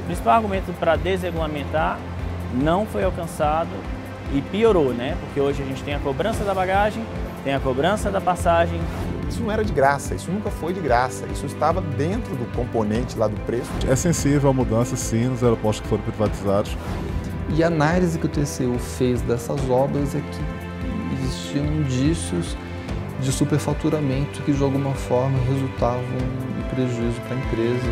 principal argumento para desregulamentar não foi alcançado e piorou, né? Porque hoje a gente tem a cobrança da bagagem, tem a cobrança da passagem. Isso não era de graça, isso nunca foi de graça, isso estava dentro do componente lá do preço. É sensível a mudança, sim, nos aeroportos que foram privatizados. E a análise que o TCU fez dessas obras é que existiam indícios de superfaturamento que de alguma forma resultavam em prejuízo para a empresa.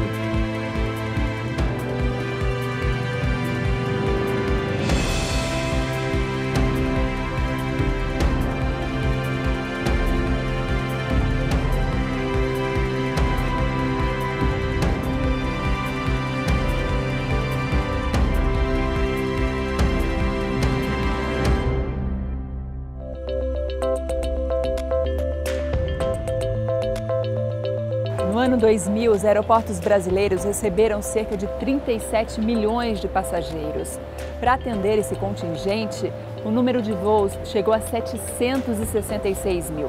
No ano 2000, os aeroportos brasileiros receberam cerca de 37 milhões de passageiros. Para atender esse contingente, o número de voos chegou a 766 mil.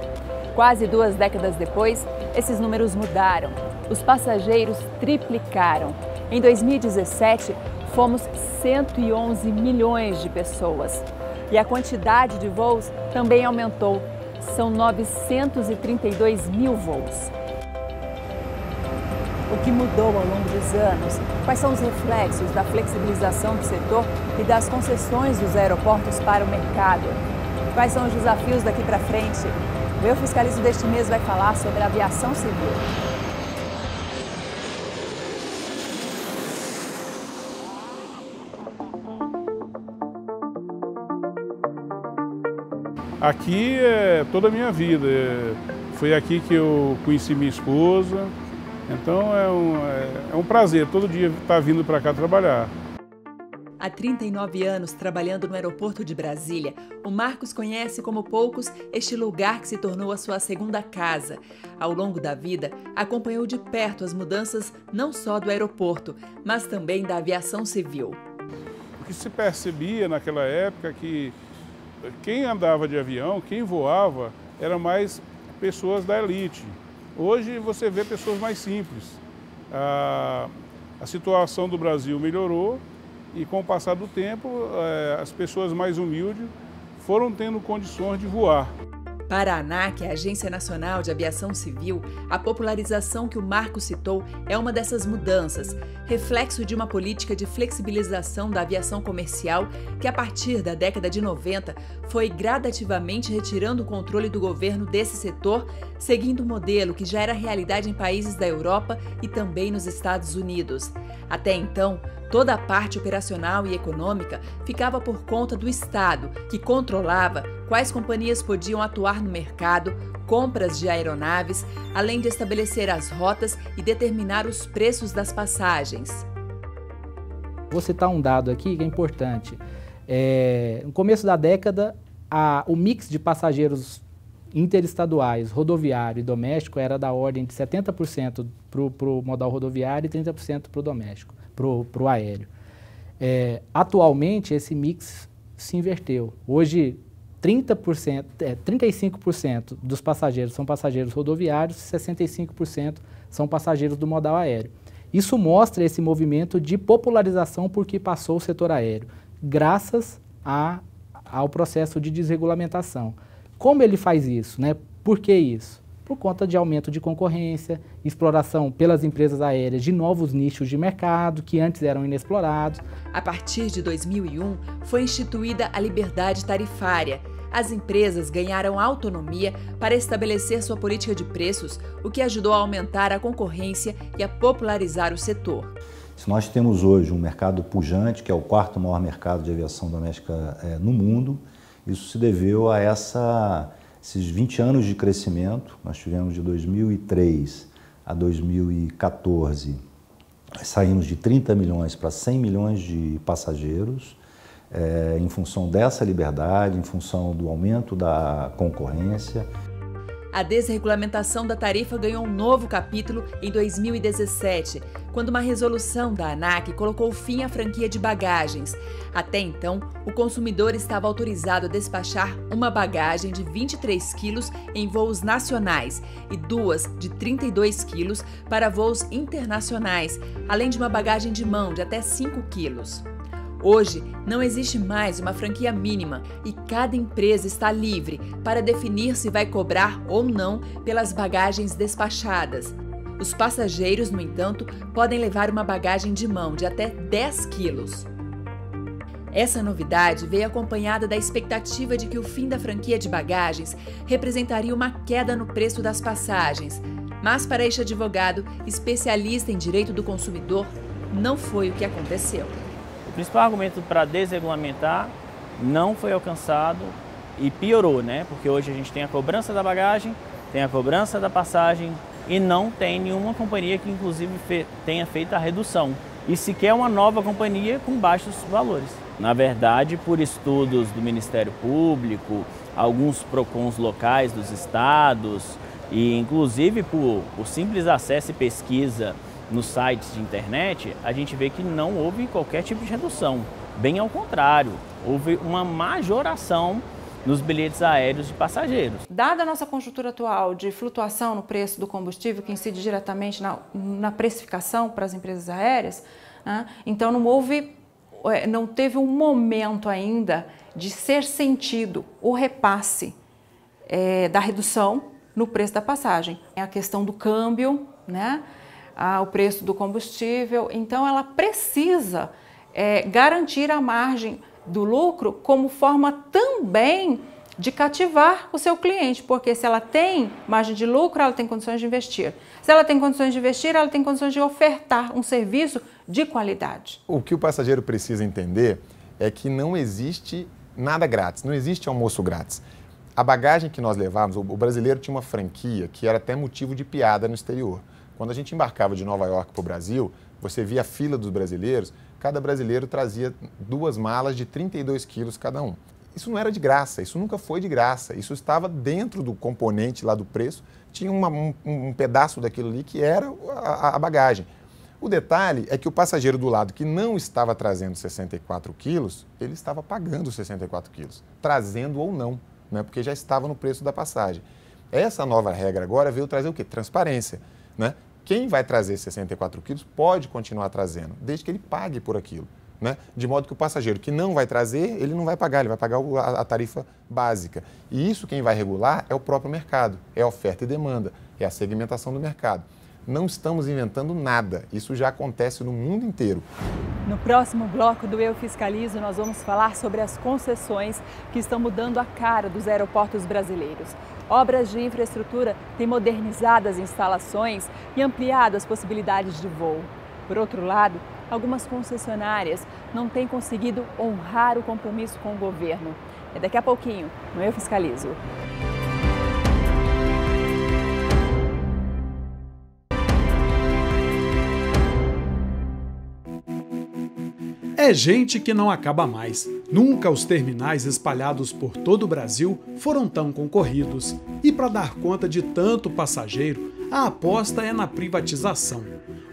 Quase 2 décadas depois, esses números mudaram. Os passageiros triplicaram. Em 2017, fomos 111 milhões de pessoas. E a quantidade de voos também aumentou. São 932 mil voos. O que mudou ao longo dos anos? Quais são os reflexos da flexibilização do setor e das concessões dos aeroportos para o mercado? Quais são os desafios daqui para frente? O Eu Fiscalizo deste mês vai falar sobre a aviação civil. Aqui é toda a minha vida. Foi aqui que eu conheci minha esposa. Então é um prazer todo dia estar vindo para cá trabalhar. Há 39 anos trabalhando no aeroporto de Brasília, o Marcos conhece como poucos este lugar que se tornou a sua segunda casa. Ao longo da vida, acompanhou de perto as mudanças não só do aeroporto, mas também da aviação civil. O que se percebia naquela época é que quem andava de avião, quem voava, eram mais pessoas da elite. Hoje você vê pessoas mais simples. A situação do Brasil melhorou e com o passar do tempo as pessoas mais humildes foram tendo condições de voar. Para a ANAC, a Agência Nacional de Aviação Civil, a popularização que o Marco citou é uma dessas mudanças, reflexo de uma política de flexibilização da aviação comercial que, a partir da década de 90, foi gradativamente retirando o controle do governo desse setor, seguindo um modelo que já era realidade em países da Europa e também nos Estados Unidos. Até então, toda a parte operacional e econômica ficava por conta do Estado, que controlava quais companhias podiam atuar no mercado, compras de aeronaves, além de estabelecer as rotas e determinar os preços das passagens. Vou citar um dado aqui que é importante. No começo da década, o mix de passageiros interestaduais, rodoviário e doméstico era da ordem de 70% para o modal rodoviário e 30% para o doméstico, para o aéreo. Atualmente, esse mix se inverteu. Hoje, 35% dos passageiros são passageiros rodoviários e 65% são passageiros do modal aéreo. Isso mostra esse movimento de popularização por que passou o setor aéreo, graças ao processo de desregulamentação. Como ele faz isso, né? Por que isso? Por conta de aumento de concorrência, exploração pelas empresas aéreas de novos nichos de mercado que antes eram inexplorados. A partir de 2001, foi instituída a liberdade tarifária. As empresas ganharam autonomia para estabelecer sua política de preços, o que ajudou a aumentar a concorrência e a popularizar o setor. Se nós temos hoje um mercado pujante, que é o 4º maior mercado de aviação doméstica no mundo, isso se deveu a esses 20 anos de crescimento. Nós tivemos de 2003 a 2014, saímos de 30 milhões para 100 milhões de passageiros, em função dessa liberdade, em função do aumento da concorrência. A desregulamentação da tarifa ganhou um novo capítulo em 2017, quando uma resolução da ANAC colocou fim à franquia de bagagens. Até então, o consumidor estava autorizado a despachar uma bagagem de 23 quilos em voos nacionais e 2 de 32 quilos para voos internacionais, além de uma bagagem de mão de até 5 quilos. Hoje, não existe mais uma franquia mínima e cada empresa está livre para definir se vai cobrar ou não pelas bagagens despachadas. Os passageiros, no entanto, podem levar uma bagagem de mão de até 10 quilos. Essa novidade veio acompanhada da expectativa de que o fim da franquia de bagagens representaria uma queda no preço das passagens. Mas, para este advogado, especialista em direito do consumidor, não foi o que aconteceu. O principal argumento para desregulamentar não foi alcançado e piorou, né? Porque hoje a gente tem a cobrança da bagagem, tem a cobrança da passagem e não tem nenhuma companhia que inclusive tenha feito a redução. E sequer uma nova companhia com baixos valores. Na verdade, por estudos do Ministério Público, alguns PROCONs locais dos estados e inclusive por simples acesso e pesquisa nos sites de internet, a gente vê que não houve qualquer tipo de redução. Bem ao contrário, houve uma majoração nos bilhetes aéreos de passageiros. Dada a nossa conjuntura atual de flutuação no preço do combustível, que incide diretamente na precificação para as empresas aéreas, né, então não teve um momento ainda de ser sentido o repasse da redução no preço da passagem. É a questão do câmbio, né? O preço do combustível, então ela precisa garantir a margem do lucro como forma também de cativar o seu cliente, porque se ela tem margem de lucro, ela tem condições de investir. Se ela tem condições de investir, ela tem condições de ofertar um serviço de qualidade. O que o passageiro precisa entender é que não existe nada grátis, não existe almoço grátis. A bagagem que nós levávamos, o brasileiro tinha uma franquia que era até motivo de piada no exterior. Quando a gente embarcava de Nova York para o Brasil, você via a fila dos brasileiros, cada brasileiro trazia 2 malas de 32 quilos cada um. Isso não era de graça, isso nunca foi de graça, isso estava dentro do componente lá do preço, tinha um pedaço daquilo ali que era a bagagem. O detalhe é que o passageiro do lado que não estava trazendo 64 quilos, ele estava pagando 64 quilos, trazendo ou não, né? Porque já estava no preço da passagem. Essa nova regra agora veio trazer o quê? Transparência, né? Quem vai trazer 64 quilos pode continuar trazendo, desde que ele pague por aquilo, né? De modo que o passageiro que não vai trazer, ele não vai pagar, ele vai pagar a tarifa básica. E isso quem vai regular é o próprio mercado, é a oferta e demanda, é a segmentação do mercado. Não estamos inventando nada, isso já acontece no mundo inteiro. No próximo bloco do Eu Fiscalizo, nós vamos falar sobre as concessões que estão mudando a cara dos aeroportos brasileiros. Obras de infraestrutura têm modernizado as instalações e ampliado as possibilidades de voo. Por outro lado, algumas concessionárias não têm conseguido honrar o compromisso com o governo. É daqui a pouquinho, no Eu Fiscalizo. É gente que não acaba mais. Nunca os terminais espalhados por todo o Brasil foram tão concorridos. E para dar conta de tanto passageiro, a aposta é na privatização.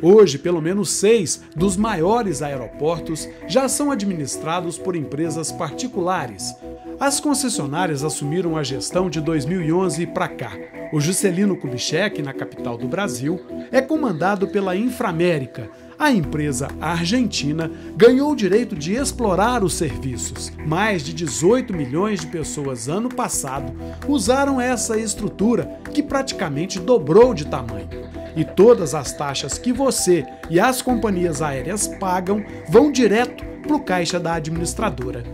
Hoje, pelo menos 6 dos maiores aeroportos já são administrados por empresas particulares. As concessionárias assumiram a gestão de 2011 para cá. O Juscelino Kubitschek, na capital do Brasil, é comandado pela Inframérica. A empresa argentina ganhou o direito de explorar os serviços. Mais de 18 milhões de pessoas ano passado usaram essa estrutura, que praticamente dobrou de tamanho. E todas as taxas que você e as companhias aéreas pagam vão direto para o caixa da administradora.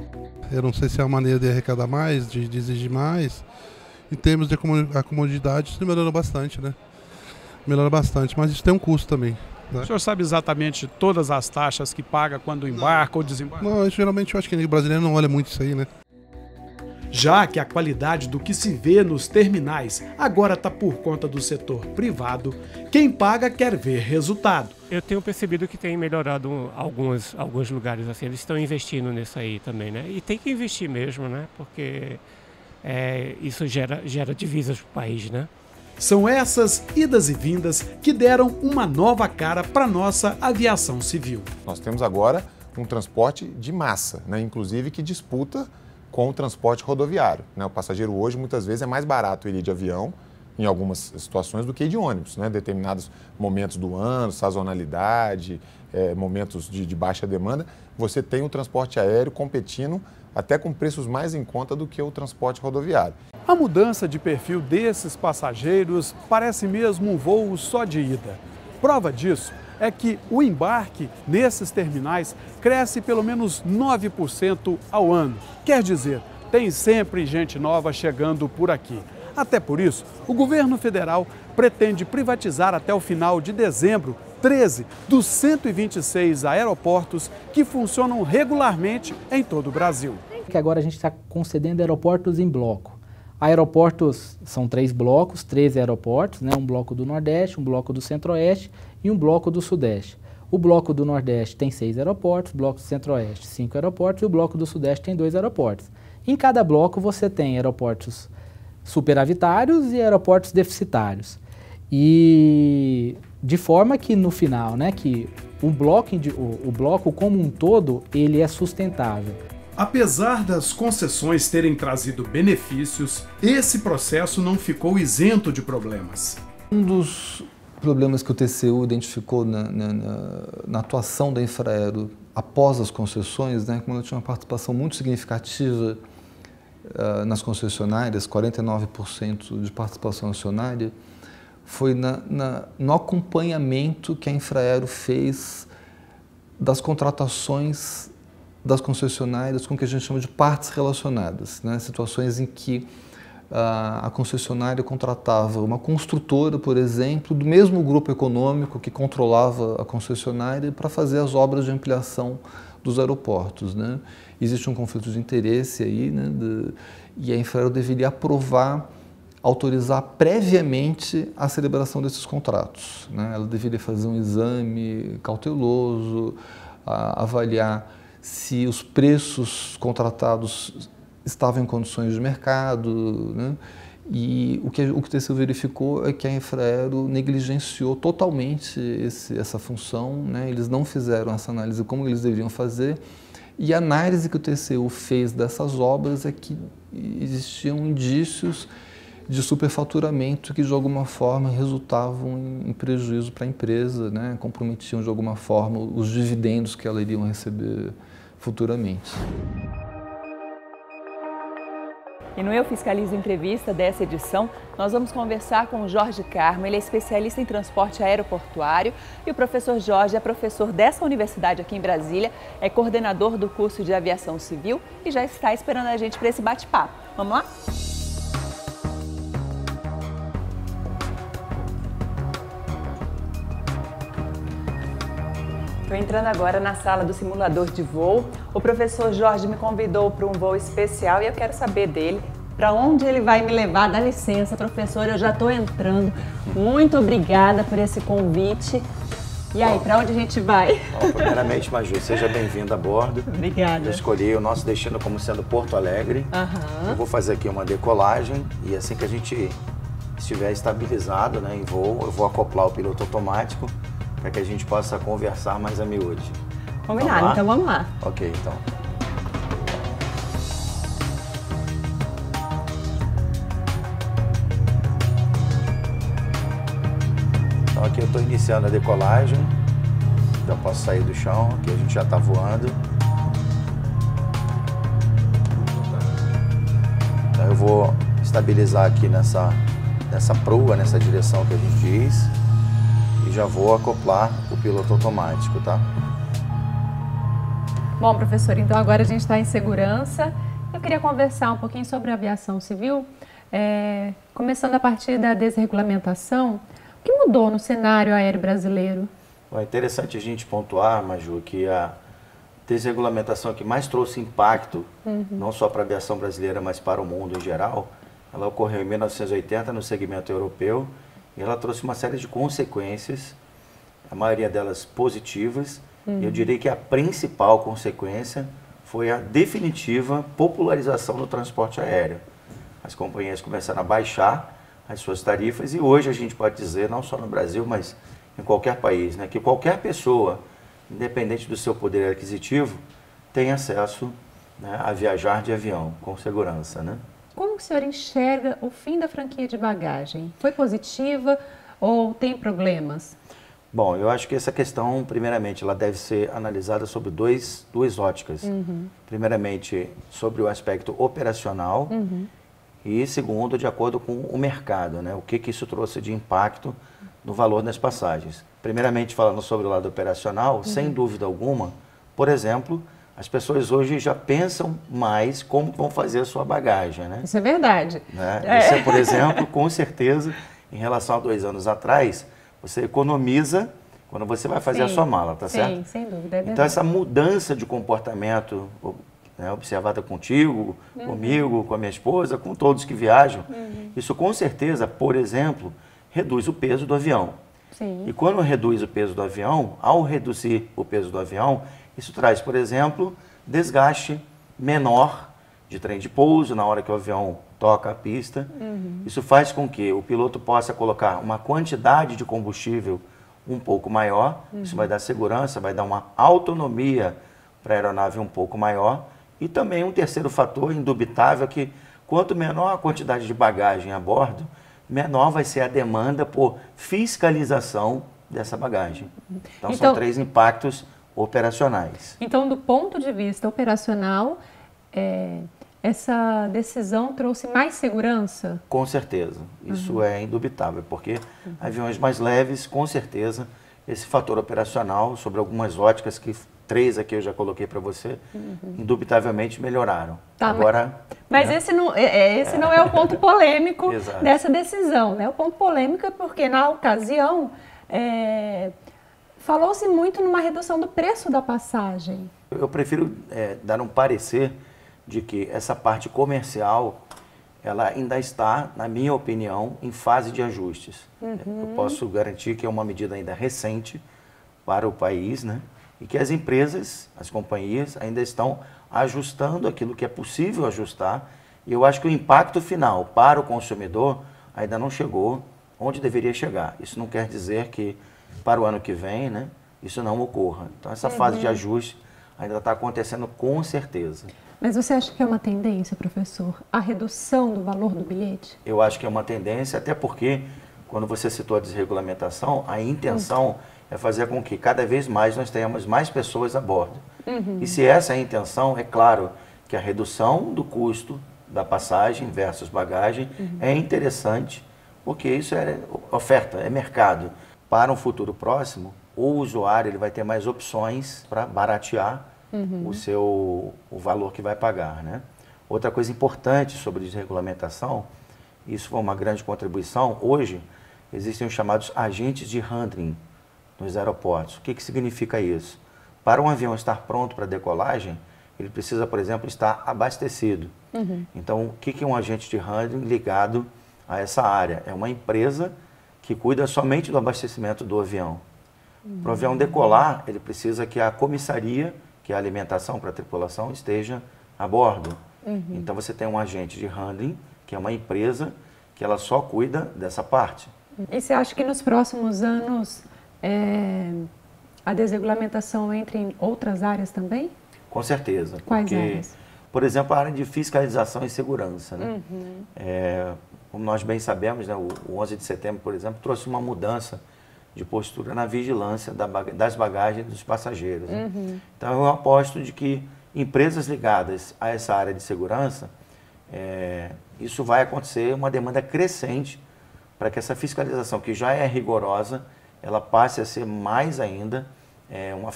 Eu não sei se é uma maneira de arrecadar mais, de exigir mais. Em termos de comodidade, isso melhorou bastante, né? Melhora bastante, mas isso tem um custo também. O senhor sabe exatamente todas as taxas que paga quando embarca ou desembarca? Não, geralmente eu acho que o brasileiro não olha muito isso aí, né? Já que a qualidade do que se vê nos terminais agora está por conta do setor privado, quem paga quer ver resultado. Eu tenho percebido que tem melhorado alguns lugares assim, eles estão investindo nisso aí também, né? E tem que investir mesmo, né? Porque isso gera divisas para o país, né? São essas idas e vindas que deram uma nova cara para a nossa aviação civil. Nós temos agora um transporte de massa, né? Inclusive que disputa com o transporte rodoviário, né? O passageiro hoje muitas vezes é mais barato ir de avião em algumas situações do que ir de ônibus, né? Determinados momentos do ano, sazonalidade, momentos de baixa demanda, você tem o transporte aéreo competindo até com preços mais em conta do que o transporte rodoviário. A mudança de perfil desses passageiros parece mesmo um voo só de ida. Prova disso é que o embarque nesses terminais cresce pelo menos 9% ao ano. Quer dizer, tem sempre gente nova chegando por aqui. Até por isso, o governo federal pretende privatizar até o final de dezembro 13 dos 126 aeroportos que funcionam regularmente em todo o Brasil. Que agora a gente está concedendo aeroportos em bloco. Aeroportos são 3 blocos, 13 aeroportos, né? Um bloco do Nordeste, um bloco do Centro-Oeste e um bloco do Sudeste. O bloco do Nordeste tem 6 aeroportos, o bloco do Centro-Oeste 5 aeroportos e o bloco do Sudeste tem 2 aeroportos. Em cada bloco você tem aeroportos superavitários e aeroportos deficitários. E de forma que no final, né, que o bloco como um todo, ele é sustentável. Apesar das concessões terem trazido benefícios, esse processo não ficou isento de problemas. Um dos problemas que o TCU identificou na atuação da Infraero após as concessões, né, como ela tinha uma participação muito significativa nas concessionárias, 49% de participação acionária, foi no acompanhamento que a Infraero fez das contratações das concessionárias com o que a gente chama de partes relacionadas, né? Situações em que a concessionária contratava uma construtora, por exemplo, do mesmo grupo econômico que controlava a concessionária para fazer as obras de ampliação dos aeroportos, né? Existe um conflito de interesse aí, né? E a Infraero deveria autorizar previamente a celebração desses contratos, né? Ela deveria fazer um exame cauteloso, avaliar se os preços contratados estavam em condições de mercado, né? E o que o TCU verificou é que a Infraero negligenciou totalmente essa função, né? Eles não fizeram essa análise como eles deveriam fazer, e a análise que o TCU fez dessas obras é que existiam indícios de superfaturamento que de alguma forma resultavam em prejuízo para a empresa, né? Comprometiam de alguma forma os dividendos que ela iriam receber futuramente. E no Eu Fiscalizo Entrevista dessa edição, nós vamos conversar com o Jorge Carmo. Ele é especialista em transporte aeroportuário e o professor Jorge é professor dessa universidade aqui em Brasília, é coordenador do curso de aviação civil e já está esperando a gente para esse bate-papo. Vamos lá? Estou entrando agora na sala do simulador de voo. O professor Jorge me convidou para um voo especial e eu quero saber dele para onde ele vai me levar. Dá licença, professor, eu já estou entrando. Muito obrigada por esse convite. E aí, para onde a gente vai? Bom, primeiramente, Maju, seja bem-vinda a bordo. Obrigada. Eu escolhi o nosso destino como sendo Porto Alegre. Eu vou fazer aqui uma decolagem e assim que a gente estiver estabilizado, né, em voo, eu vou acoplar o piloto automático para que a gente possa conversar mais a miúde. Combinado, então vamos lá. Ok, então. Então aqui eu estou iniciando a decolagem, já posso sair do chão, aqui a gente já está voando. Então eu vou estabilizar aqui nessa proa, nessa direção que a gente diz. E já vou acoplar o piloto automático, tá? Bom, professor, então agora a gente está em segurança. Eu queria conversar um pouquinho sobre a aviação civil, começando a partir da desregulamentação. O que mudou no cenário aéreo brasileiro? É interessante a gente pontuar, Maju, que a desregulamentação que mais trouxe impacto, não só para a aviação brasileira, mas para o mundo em geral, ela ocorreu em 1980 no segmento europeu. E ela trouxe uma série de consequências, a maioria delas positivas. E eu diria que a principal consequência foi a definitiva popularização do transporte aéreo. As companhias começaram a baixar as suas tarifas, e hoje a gente pode dizer, não só no Brasil, mas em qualquer país, né, que qualquer pessoa, independente do seu poder aquisitivo, tem acesso, né, a viajar de avião com segurança, né? Como o senhor enxerga o fim da franquia de bagagem? Foi positiva ou tem problemas? Bom, eu acho que essa questão, primeiramente, ela deve ser analisada sobre duas óticas. Primeiramente, sobre o aspecto operacional e, segundo, de acordo com o mercado, né? O que isso trouxe de impacto no valor das passagens. Primeiramente, falando sobre o lado operacional, sem dúvida alguma, por exemplo, as pessoas hoje já pensam mais como vão fazer a sua bagagem, né? Isso é verdade. Né? Você, por exemplo, com certeza, em relação a 2 anos atrás, você economiza quando você vai fazer a sua mala, tá certo? Sim, sem dúvida. É então, essa mudança de comportamento, né, observada contigo, comigo, com a minha esposa, com todos que viajam, isso com certeza, por exemplo, reduz o peso do avião. Sim. E quando reduz o peso do avião, ao reduzir o peso do avião, isso traz, por exemplo, desgaste menor de trem de pouso na hora que o avião toca a pista. Isso faz com que o piloto possa colocar uma quantidade de combustível um pouco maior. Isso vai dar segurança, vai dar uma autonomia para a aeronave um pouco maior. E também um terceiro fator indubitável é que quanto menor a quantidade de bagagem a bordo, menor vai ser a demanda por fiscalização dessa bagagem. Então são 3 impactos operacionais. Então, do ponto de vista operacional, essa decisão trouxe mais segurança? Com certeza, isso é indubitável, porque aviões mais leves, com certeza, esse fator operacional, sobre algumas óticas, que 3 aqui eu já coloquei para você, indubitavelmente melhoraram. Tá, agora, mas né? esse não é o ponto polêmico Exato. dessa decisão, né? O ponto polêmico é porque, na ocasião, falou-se muito numa redução do preço da passagem. Eu prefiro dar um parecer de que essa parte comercial, ela ainda está, na minha opinião, em fase de ajustes. Eu posso garantir que é uma medida ainda recente para o país, né? E que as empresas, as companhias, ainda estão ajustando aquilo que é possível ajustar. E eu acho que o impacto final para o consumidor ainda não chegou onde deveria chegar. Isso não quer dizer que para o ano que vem, né, isso não ocorra. Então, essa fase de ajuste ainda está acontecendo com certeza. Mas você acha que é uma tendência, professor, a redução do valor do bilhete? Eu acho que é uma tendência, até porque, quando você citou a desregulamentação, a intenção é fazer com que cada vez mais nós tenhamos mais pessoas a bordo. E se essa é a intenção, é claro que a redução do custo da passagem versus bagagem é interessante, porque isso é oferta, é mercado. Para um futuro próximo, o usuário ele vai ter mais opções para baratear o valor que vai pagar, né? Outra coisa importante sobre desregulamentação, isso foi uma grande contribuição, hoje existem os chamados agentes de handling nos aeroportos. O que significa isso? Para um avião estar pronto para decolagem, ele precisa, por exemplo, estar abastecido. Então, o que é um agente de handling ligado a essa área? É uma empresa que cuida somente do abastecimento do avião. Para o avião decolar, ele precisa que a comissaria, que é a alimentação para a tripulação, esteja a bordo. Então você tem um agente de handling, que é uma empresa que ela só cuida dessa parte. E você acha que nos próximos anos a desregulamentação entra em outras áreas também? Com certeza. Quais áreas? Por exemplo, a área de fiscalização e segurança, né? Como nós bem sabemos, né, o 11 de setembro, por exemplo, trouxe uma mudança de postura na vigilância das bagagens dos passageiros. Né? Então, eu aposto de que empresas ligadas a essa área de segurança, isso vai acontecer uma demanda crescente para que essa fiscalização, que já é rigorosa, ela passe a ser mais ainda uma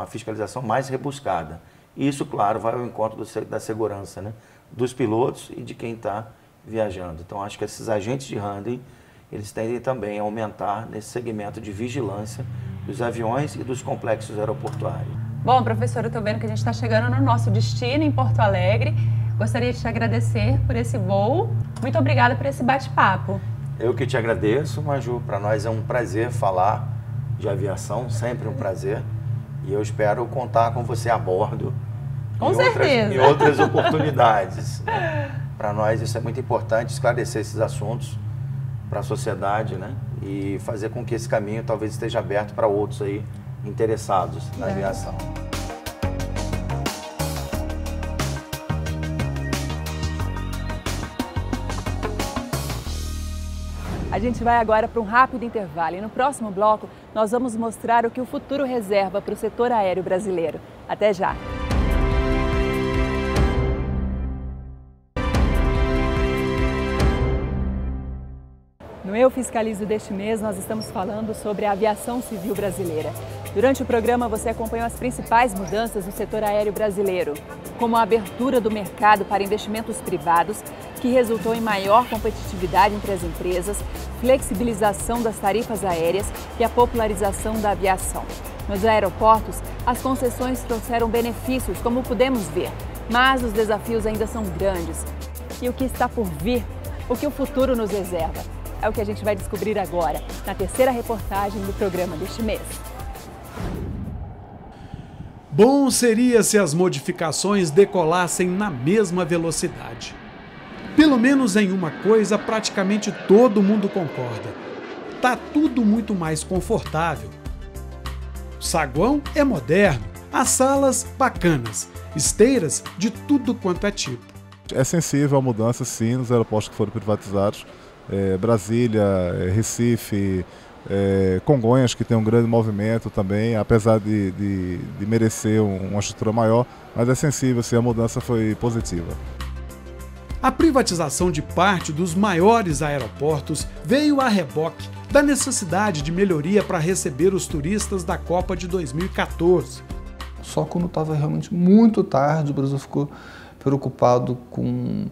fiscalização mais rebuscada. E isso, claro, vai ao encontro da segurança, né, dos pilotos e de quem está viajando. Então, acho que esses agentes de handling, eles tendem também a aumentar nesse segmento de vigilância dos aviões e dos complexos aeroportuários. Bom, professor, eu estou vendo que a gente está chegando no nosso destino, em Porto Alegre. Gostaria de te agradecer por esse voo. Muito obrigada por esse bate-papo. Eu que te agradeço, Maju. Para nós é um prazer falar de aviação, sempre um prazer. E eu espero contar com você a bordo em outras oportunidades. Para nós isso é muito importante, esclarecer esses assuntos para a sociedade, né? E fazer com que esse caminho talvez esteja aberto para outros aí interessados na aviação. A gente vai agora para um rápido intervalo e no próximo bloco nós vamos mostrar o que o futuro reserva para o setor aéreo brasileiro. Até já! No Eu Fiscalizo deste mês, nós estamos falando sobre a aviação civil brasileira. Durante o programa, você acompanhou as principais mudanças no setor aéreo brasileiro, como a abertura do mercado para investimentos privados, que resultou em maior competitividade entre as empresas, flexibilização das tarifas aéreas e a popularização da aviação. Nos aeroportos, as concessões trouxeram benefícios, como pudemos ver, mas os desafios ainda são grandes. E o que está por vir? O que o futuro nos reserva? É o que a gente vai descobrir agora, na terceira reportagem do programa deste mês. Bom seria se as modificações decolassem na mesma velocidade. Pelo menos em uma coisa praticamente todo mundo concorda. Tá tudo muito mais confortável. O saguão é moderno, as salas bacanas, esteiras de tudo quanto é tipo. É sensível à mudança, sim, nos aeroportos que foram privatizados. Brasília, Recife, Congonhas, que tem um grande movimento também, apesar de merecer uma estrutura maior, mas é sensível se a mudança foi positiva. A privatização de parte dos maiores aeroportos veio a reboque da necessidade de melhoria para receber os turistas da Copa de 2014. Só quando estava realmente muito tarde, o Brasil ficou preocupado com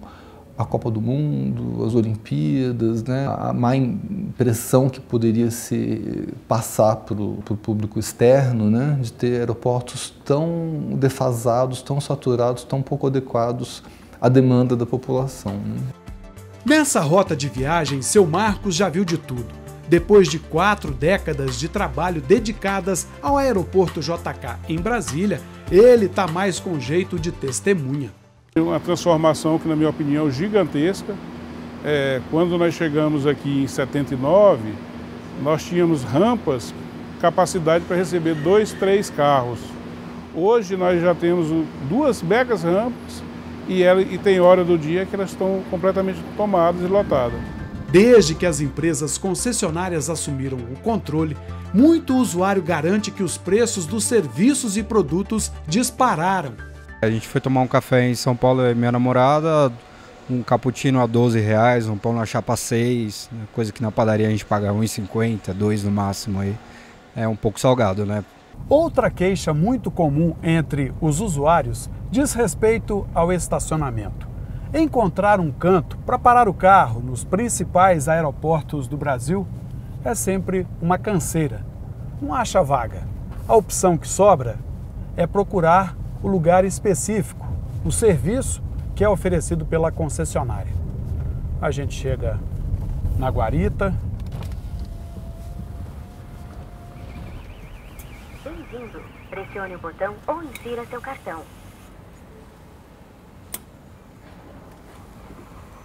a Copa do Mundo, as Olimpíadas, né? A má impressão que poderia se passar para o público externo, né? De ter aeroportos tão defasados, tão saturados, tão pouco adequados à demanda da população, né? Nessa rota de viagem, seu Marcos já viu de tudo. Depois de 4 décadas de trabalho dedicadas ao aeroporto JK em Brasília, ele está mais com jeito de testemunha. Uma transformação que, na minha opinião, gigantesca. Quando nós chegamos aqui em 79, nós tínhamos rampas, capacidade para receber 2, 3 carros. Hoje nós já temos 2 megas rampas e tem hora do dia que elas estão completamente tomadas e lotadas. Desde que as empresas concessionárias assumiram o controle, muito usuário garante que os preços dos serviços e produtos dispararam. A gente foi tomar um café em São Paulo, eu e minha namorada, um cappuccino a R$12, um pão na chapa 6, coisa que na padaria a gente paga R$1,50, R$2 no máximo. Aí. É um pouco salgado, né? Outra queixa muito comum entre os usuários diz respeito ao estacionamento. Encontrar um canto para parar o carro nos principais aeroportos do Brasil é sempre uma canseira. Não acha vaga. A opção que sobra é procurar o lugar específico, o serviço que é oferecido pela concessionária. A gente chega na guarita. Bem-vindo. Pressione o botão ou insira seu cartão.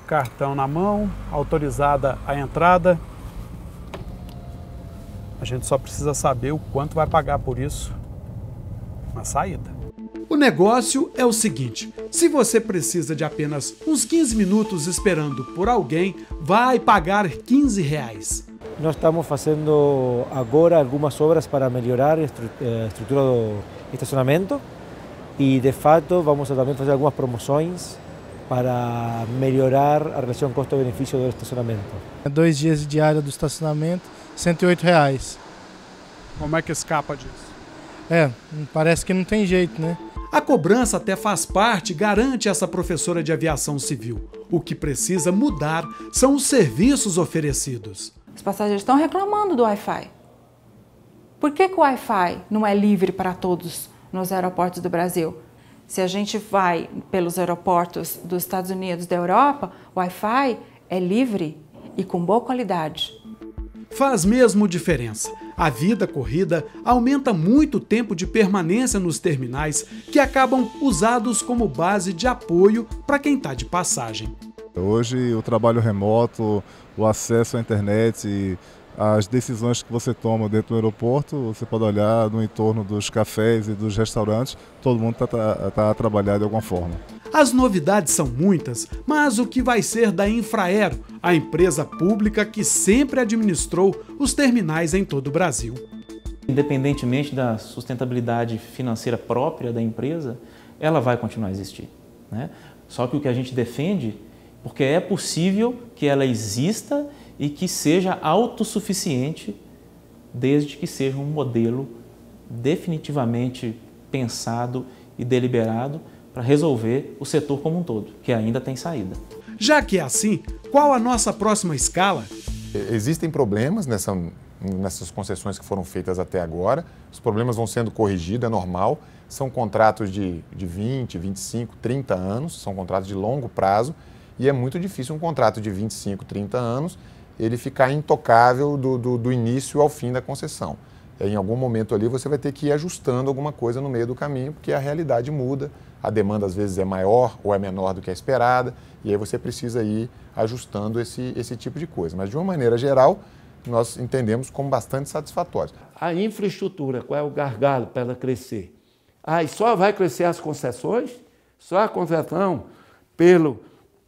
Cartão na mão, autorizada a entrada. A gente só precisa saber o quanto vai pagar por isso na saída. O negócio é o seguinte, se você precisa de apenas uns 15 minutos esperando por alguém, vai pagar R$15. Nós estamos fazendo agora algumas obras para melhorar a estrutura do estacionamento e, de fato, vamos a também fazer algumas promoções para melhorar a relação custo-benefício do estacionamento. 2 dias de diária do estacionamento, R$108. Como é que escapa disso? Parece que não tem jeito, né? A cobrança até faz parte, garante essa professora de aviação civil. O que precisa mudar são os serviços oferecidos. Os passageiros estão reclamando do Wi-Fi. Por que o Wi-Fi não é livre para todos nos aeroportos do Brasil? Se a gente vai pelos aeroportos dos Estados Unidos, da Europa, o Wi-Fi é livre e com boa qualidade. Faz mesmo diferença. A vida corrida aumenta muito o tempo de permanência nos terminais, que acabam usados como base de apoio para quem está de passagem. Hoje o trabalho remoto, o acesso à internet, as decisões que você toma dentro do aeroporto, você pode olhar no entorno dos cafés e dos restaurantes, todo mundo está a trabalhar de alguma forma. As novidades são muitas, mas o que vai ser da Infraero, a empresa pública que sempre administrou os terminais em todo o Brasil? Independentemente da sustentabilidade financeira própria da empresa, ela vai continuar a existir, né? Só que o que a gente defende, porque é possível que ela exista e que seja autossuficiente, desde que seja um modelo definitivamente pensado e deliberado para resolver o setor como um todo, que ainda tem saída. Já que é assim, qual a nossa próxima escala? Existem problemas nessas concessões que foram feitas até agora, os problemas vão sendo corrigidos, é normal, são contratos de 20, 25, 30 anos, são contratos de longo prazo e é muito difícil um contrato de 25, 30 anos ele ficar intocável do início ao fim da concessão. Em algum momento ali você vai ter que ir ajustando alguma coisa no meio do caminho, porque a realidade muda, a demanda às vezes é maior ou é menor do que a esperada, e aí você precisa ir ajustando esse tipo de coisa. Mas de uma maneira geral, nós entendemos como bastante satisfatório. A infraestrutura, qual é o gargalo para ela crescer? E só vai crescer as concessões? Só a concessão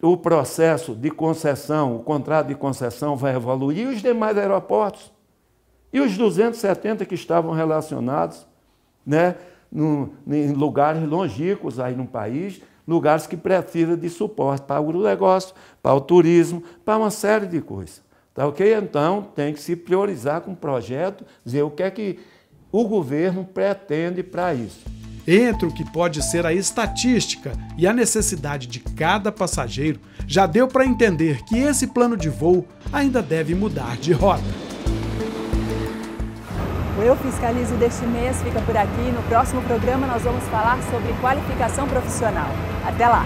o processo de concessão, o contrato de concessão vai evoluir e os demais aeroportos? E os 270 que estavam relacionados, né, em lugares longínquos aí no país, lugares que precisam de suporte para o agronegócio, para o turismo, para uma série de coisas. Tá ok? Então, tem que se priorizar com o projeto, dizer o que é que o governo pretende para isso. Entre o que pode ser a estatística e a necessidade de cada passageiro, já deu para entender que esse plano de voo ainda deve mudar de rota. O Eu Fiscalizo deste mês fica por aqui. No próximo programa nós vamos falar sobre qualificação profissional. Até lá!